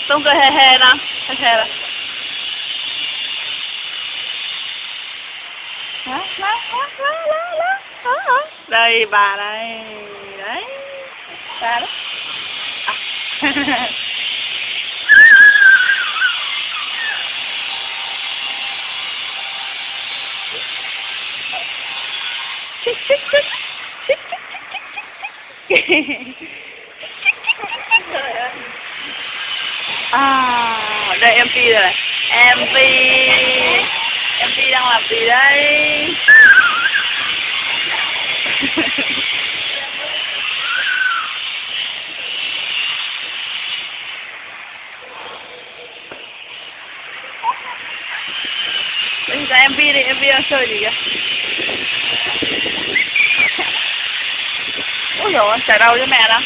Tung cười hè hè nào. Hè nào. Đây bà đây. Đấy. Bà đó. À. À, đây MP rồi này. MP đang làm gì đây? Đây là MP đi, MP đang chơi gì kìa? Ôi dồi ôi, chả đâu cho mẹ đó.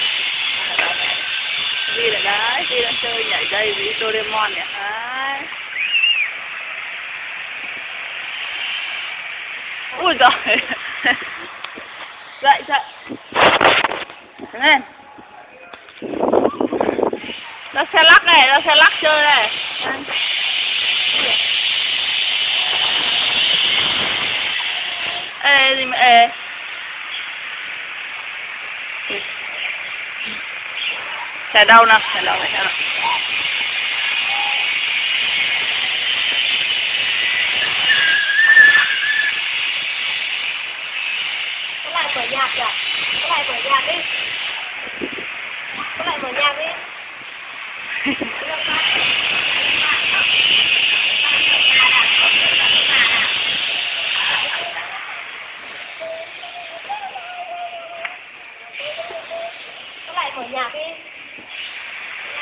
Đi là đấy, đi đang chơi nhảy dây với Doraemon nhỉ. Đấy. Ui giời. Dậy dậy. Đứng lên. Ra xe lắc này, ra xe lắc chơi này. Ê gì mà ê. Chạy đâu nào, chạy đâu này, chạy đâu. Có lại mở nhạc kìa, có lại mở nhạc đi. Có lại mở nhạc đi. Có lại mở nhạc đi.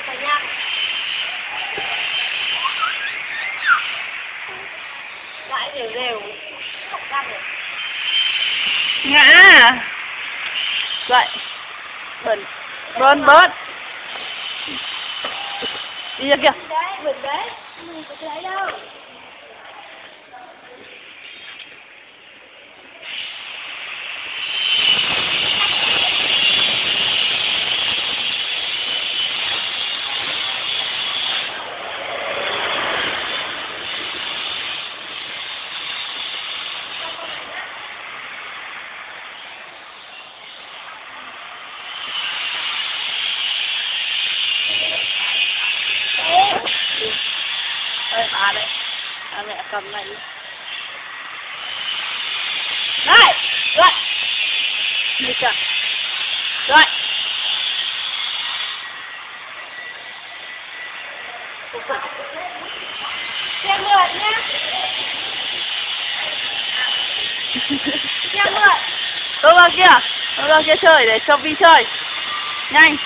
Mở nhạc. Lại đều đều. Không ra được. Ngã. Dậy. Bớn. Đi ra kìa. Đấy, vượt đấy. Mình có thấy đâu. Đây bà đây. À, mẹ cầm này đi. Đây, dậy. Đi kìa. Dậy. Xem mượn nhá. Xem mượn. Tôi vào kia chơi để cho Vi chơi. Nhanh.